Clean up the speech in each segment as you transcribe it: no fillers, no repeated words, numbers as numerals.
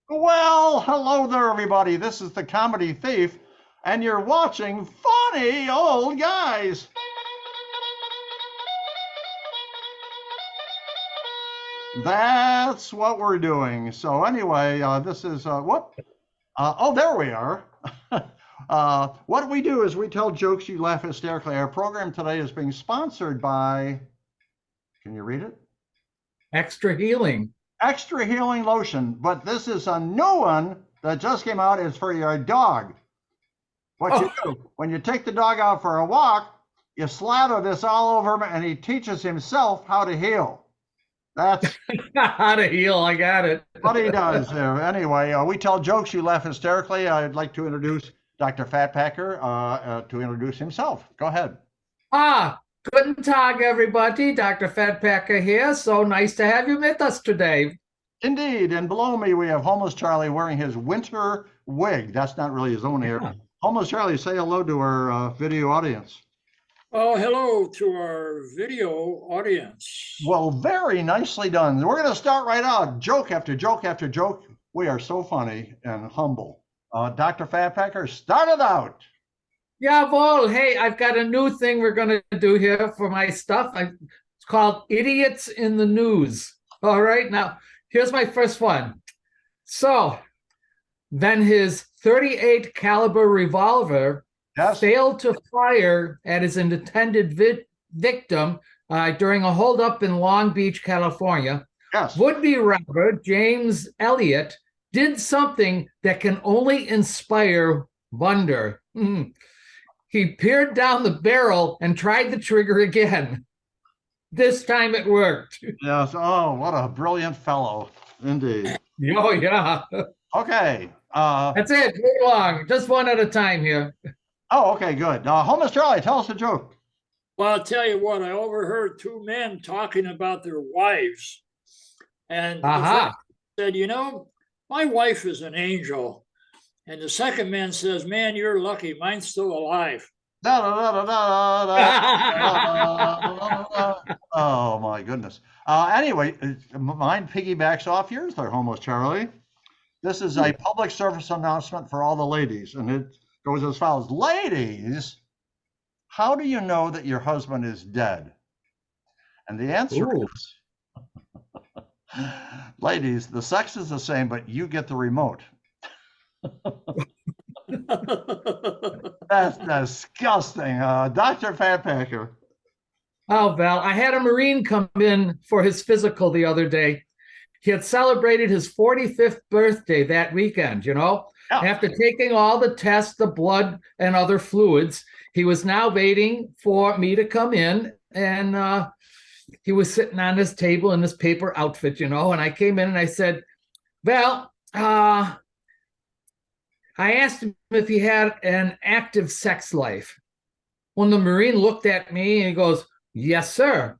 Well, hello there, everybody. This is the Comedy Thief, and you're watching Funny Old Guys. That's what we're doing. So, anyway, this is what? Oh, there we are. What we do is we tell jokes, you laugh hysterically. Our program today is being sponsored by, can you read it? Extra healing. Extra Healing Lotion. But this is a new one that just came out. It's for your dog. What you Oh, do when you take the dog out for a walk, you slather this all over him, and he teaches himself how to heal. That's how to heal. I got it. what he does there. Anyway, we tell jokes, you laugh hysterically. I'd like to introduce Dr. Fatpacker to introduce himself. Go ahead. Guten Tag, everybody. Dr. Fatpacker here. So nice to have you with us today. Indeed, and below me we have Homeless Charlie wearing his winter wig. That's not really his own hair. Yeah. Homeless Charlie, say hello to our video audience. Oh, hello to our video audience. Well, very nicely done. We're going to start right out. Joke after joke after joke. We are so funny and humble. Dr. Fatpacker, start it out. Jawohl. Hey, I've got a new thing we're going to do here for my stuff. It's called Idiots in the News. All right. Now, here's my first one. So, then his 38 caliber revolver Yes. failed to fire at his intended victim during a holdup in Long Beach, California. Yes. Would-be robber James Elliott did something that can only inspire wonder. He peered down the barrel and tried the trigger again. This time it worked. Yes. Oh, what a brilliant fellow. Indeed. Oh, yeah. Okay. That's it. Move along. Just one at a time here. Oh, okay, good. Homeless Charlie, tell us a joke. Well, I'll tell you what, I overheard two men talking about their wives. And the Aha. first said, my wife is an angel. And the second man says, man, you're lucky. Mine's still alive. Da, da, da, da, da, da. Oh, my goodness. Anyway, mine piggybacks off yours there, Homeless Charlie. This is a public service announcement for all the ladies, and it goes as follows. Ladies, how do you know that your husband is dead? And the answer Ooh. is, ladies, the sex is the same, but you get the remote. That's disgusting. Dr. Fatpacker. Oh, Val, I had a Marine come in for his physical the other day. He had celebrated his 45th birthday that weekend, Yeah. After taking all the tests, the blood, and other fluids, he was now waiting for me to come in. And he was sitting on his table in his paper outfit, and I came in and I said, Val, I asked him if he had an active sex life. When the Marine looked at me and he goes, yes, sir.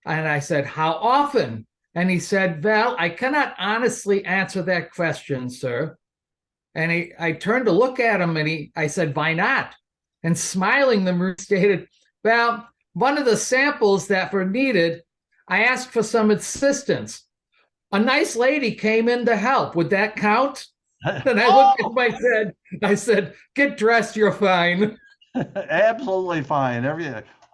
And I said, how often? And he said, Val, I cannot honestly answer that question, sir. And I turned to look at him and I said, why not? And smiling, the Marine stated, Val, one of the samples that were needed, I asked for some assistance. A nice lady came in to help. Would that count? And I looked at him, I said, get dressed, you're fine. Absolutely fine.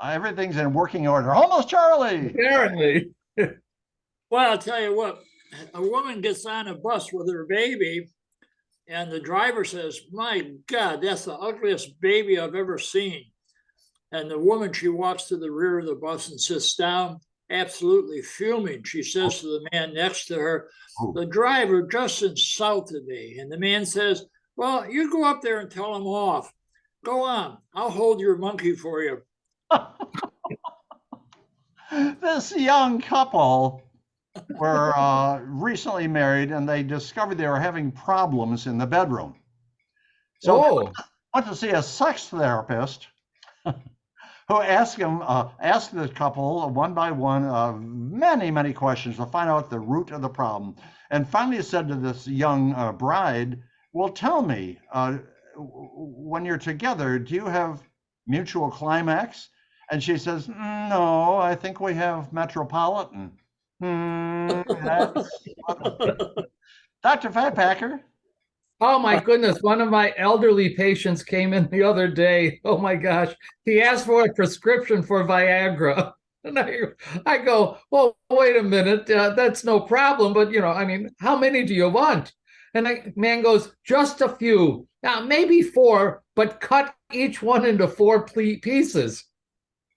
Everything's in working order. Homeless Charlie. Apparently. Well, I'll tell you what, a woman gets on a bus with her baby, and the driver says, my God, that's the ugliest baby I've ever seen. And the woman, she walks to the rear of the bus and sits down, absolutely fuming. She says to the man next to her, the driver just insulted me. And the man says, well, you go up there and tell him off. Go on, I'll hold your monkey for you. This young couple were recently married, and they discovered they were having problems in the bedroom. So they went to see a sex therapist who asked the couple one by one many, many questions to find out the root of the problem. And finally said to this young bride, well, tell me, when you're together, do you have mutual climax? And she says, no, I think we have metropolitan. Dr. Fatpacker. Oh my goodness. One of my elderly patients came in the other day. Oh my gosh. He asked for a prescription for Viagra. And I go, well, wait a minute. That's no problem. But, I mean, how many do you want? And the man goes, just a few. Now, maybe 4, but cut each one into 4 pieces.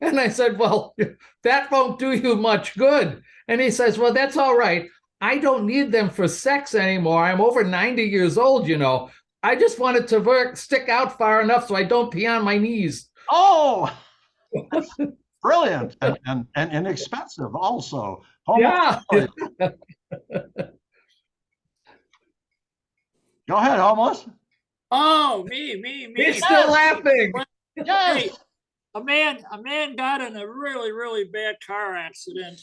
And I said, well, that won't do you much good. And he says, well, that's all right. I don't need them for sex anymore. I'm over 90 years old, I just want it to stick out far enough so I don't pee on my knees. Oh, brilliant. And inexpensive also. Yeah. Go ahead, Homeless. Oh, me. He's still laughing. Yes. Hey, a man got in a really, really bad car accident,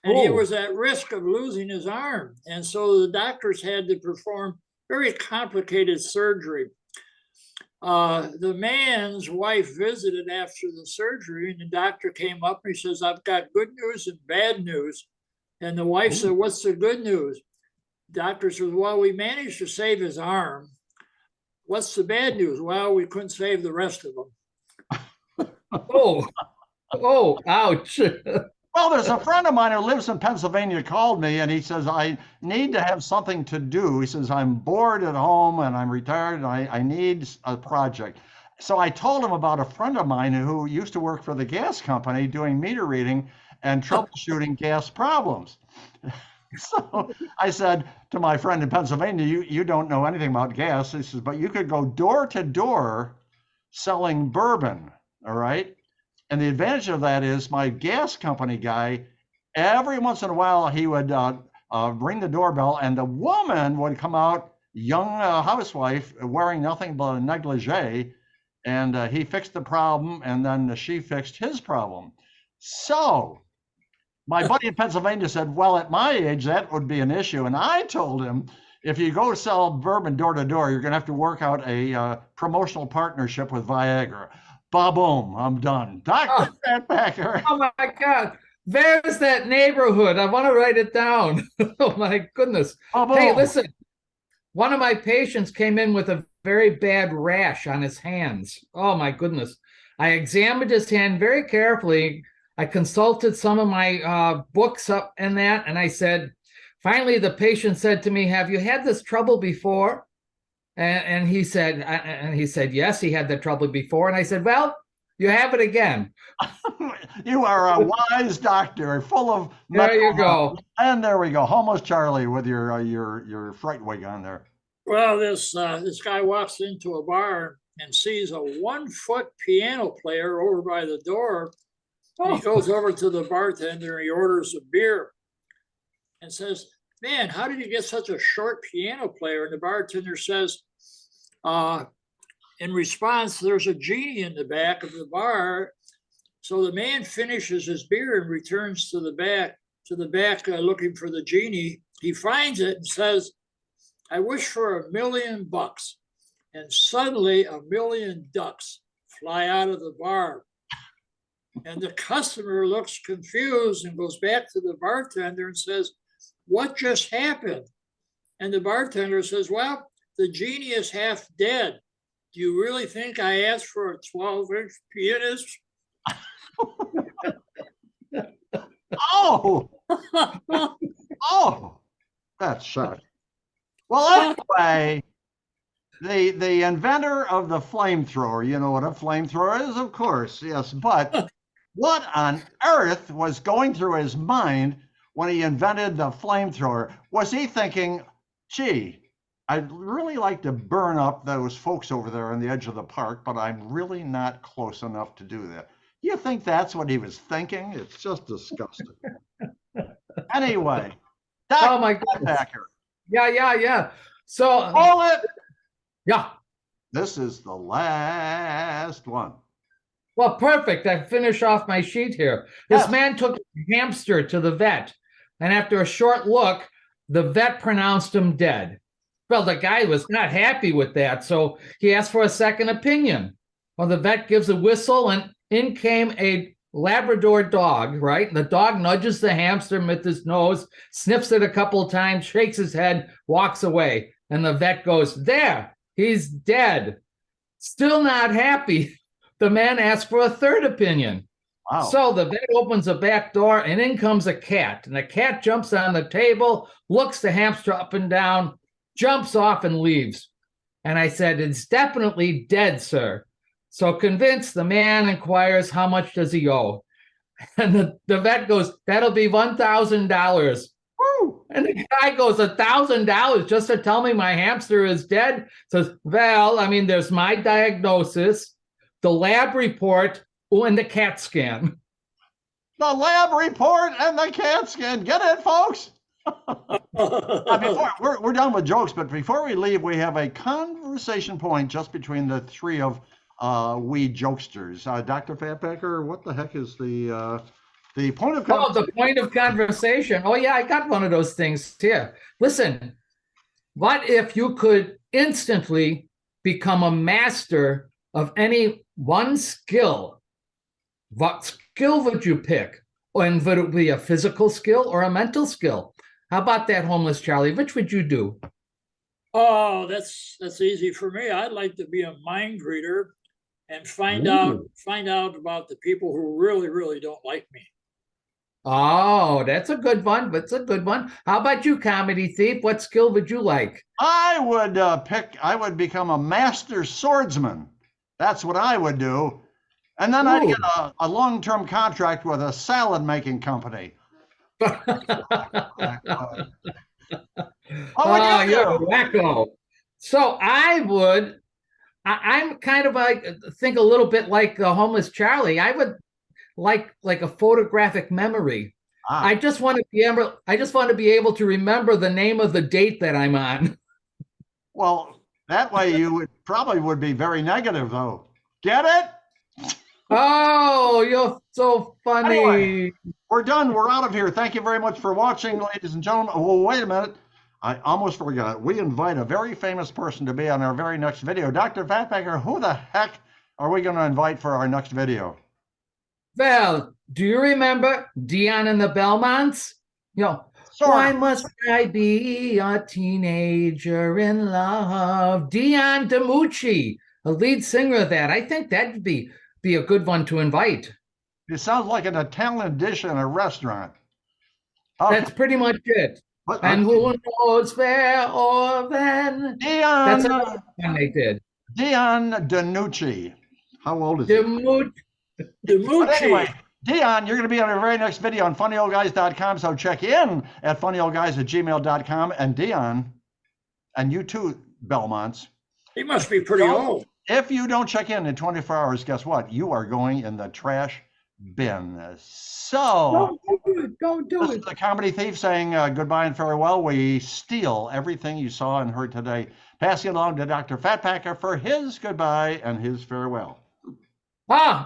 and he was at risk of losing his arm. And so the doctors had to perform very complicated surgery. The man's wife visited after the surgery, and the doctor came up and he says, I've got good news and bad news. And the wife said, what's the good news? Doctor says, well, we managed to save his arm. What's the bad news? Well, we couldn't save the rest of him. Oh, ouch. Well, there's a friend of mine who lives in Pennsylvania called me and he says, I need to have something to do. He says, I'm bored at home and I'm retired and I need a project. So I told him about a friend of mine who used to work for the gas company doing meter reading and troubleshooting gas problems. So I said to my friend in Pennsylvania, you don't know anything about gas. He says, but you could go door to door selling bourbon, all right? And the advantage of that is my gas company guy, every once in a while, he would ring the doorbell and the woman would come out, young housewife, wearing nothing but a negligee. And he fixed the problem and then she fixed his problem. So my buddy in Pennsylvania said, well, at my age, that would be an issue. And I told him, if you go sell bourbon door to door, you're going to have to work out a promotional partnership with Viagra. Ba-boom, I'm done. Dr. Fatpacker. Oh my God. There's that neighborhood. I want to write it down. Oh my goodness. Ba-boom. Hey, listen. One of my patients came in with a very bad rash on his hands. Oh my goodness. I examined his hand very carefully. I consulted some of my books up and that, and I said, finally, the patient said to me, have you had this trouble before? And he said, yes, he had the trouble before. And I said, well, you have it again. You are a wise doctor, full of. There you go. And there we go. Homeless Charlie with your fright wig on there. Well, this guy walks into a bar and sees a 1-foot piano player over by the door. He goes over to the bartender and he orders a beer and says, man, how did you get such a short piano player? And the bartender says, in response, there's a genie in the back of the bar. So the man finishes his beer and returns to the back looking for the genie. He finds it and says, I wish for $1 million. And suddenly 1 million ducks fly out of the bar. And the customer looks confused and goes back to the bartender and says, what just happened? And the bartender says, well, the genie is half dead. Do you really think I asked for a 12-inch pianist? Oh, oh, that's shocking. Well, anyway, the inventor of the flamethrower, you know what a flamethrower is, of course, yes. But what on earth was going through his mind when he invented the flamethrower? Was he thinking, gee, I'd really like to burn up those folks over there on the edge of the park, but I'm really not close enough to do that? You think that's what he was thinking? It's just disgusting. Anyway, oh my goodness. Yeah. So hold it. Yeah. This is the last one. Well, perfect. I finish off my sheet here. This man took a hamster to the vet, and after a short look, the vet pronounced him dead. Well, the guy was not happy with that, so he asked for a second opinion. Well, the vet gives a whistle, and in came a Labrador dog, right? And the dog nudges the hamster with his nose, sniffs it a couple of times, shakes his head, walks away. And the vet goes, there, he's dead. Still not happy. The man asks for a third opinion. Wow. So the vet opens the back door and in comes a cat. And the cat jumps on the table, looks the hamster up and down, jumps off and leaves. And I said, it's definitely dead, sir. So convinced, the man inquires, how much does he owe? And the vet goes, that'll be $1,000. And the guy goes, $1,000 just to tell me my hamster is dead? Says, well, I mean, there's my diagnosis, the lab report, and the CAT scan. The lab report and the CAT scan. Get it, folks? We're done with jokes, but before we leave, we have a conversation point just between the three of we jokesters. Dr. Fatpacker, what the heck is the point of conversation? Oh, the point of conversation. Oh, yeah, I got one of those things here. Listen, what if you could instantly become a master of any one skill? What skill would you pick? And would it be a physical skill or a mental skill? How about that, homeless Charlie? Which would you do? Oh, that's easy for me. I'd like to be a mind reader and find out about the people who really, really don't like me. Oh, that's a good one. That's a good one. How about you, comedy thief? What skill would you like? I would become a master swordsman. That's what I would do. And then I'd get a long-term contract with a salad-making company. Oh, you're a wacko. So I'm kind of like, think a little bit like the homeless Charlie. I would like a photographic memory. I just want to be able to remember the name of the date that I'm on. Well, that way you probably would be very negative, though. Get it? Oh, you're so funny. Anyway, we're done. We're out of here. Thank you very much for watching, ladies and gentlemen. Oh, wait a minute. I almost forgot. We invite a very famous person to be on our very next video. Dr. Fatpacker, who the heck are we going to invite for our next video? Well, do you remember Dion and the Belmonts? Why must I be a teenager in love? Dion DiMucci, a lead singer of that. I think that'd be a good one to invite. It sounds like an Italian dish in a restaurant. Okay. That's pretty much it. And who knows where or when? Dion. That's another one they did. Dion DiNucci. How old is he? DiMucci. But anyway, Dion, you're going to be on our very next video on funnyoldguys.com, so check in at funnyoldguys@gmail.com. And Dion, and you too, Belmonts. He must be pretty old. If you don't check in 24 hours, guess what? You are going in the trash bin. So don't do it. This is the comedy thief saying goodbye and farewell. We steal everything you saw and heard today. Passing it along to Dr. Fatpacker for his goodbye and his farewell. Well,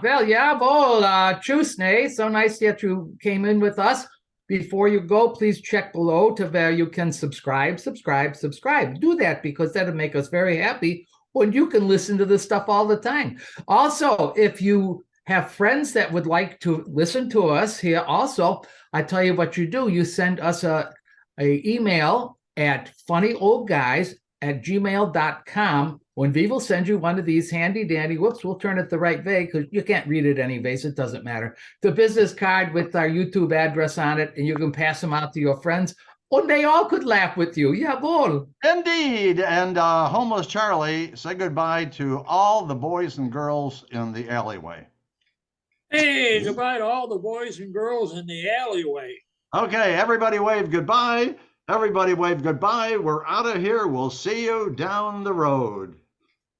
Chusney, so nice that you came in with us. Before you go, please check below to where you can subscribe. Do that because that'll make us very happy when you can listen to this stuff all the time. Also, if you have friends that would like to listen to us here also, I tell you what you do. You send us a email at funnyoldguys@gmail.com. When we will send you one of these handy dandy, whoops, we'll turn it the right way because you can't read it anyways. It doesn't matter. The business card with our YouTube address on it, and you can pass them out to your friends. And they all could laugh with you. Jawohl. Indeed. And homeless Charlie, say goodbye to all the boys and girls in the alleyway. Hey, goodbye to all the boys and girls in the alleyway. Okay, everybody wave goodbye. Everybody wave goodbye. We're out of here. We'll see you down the road.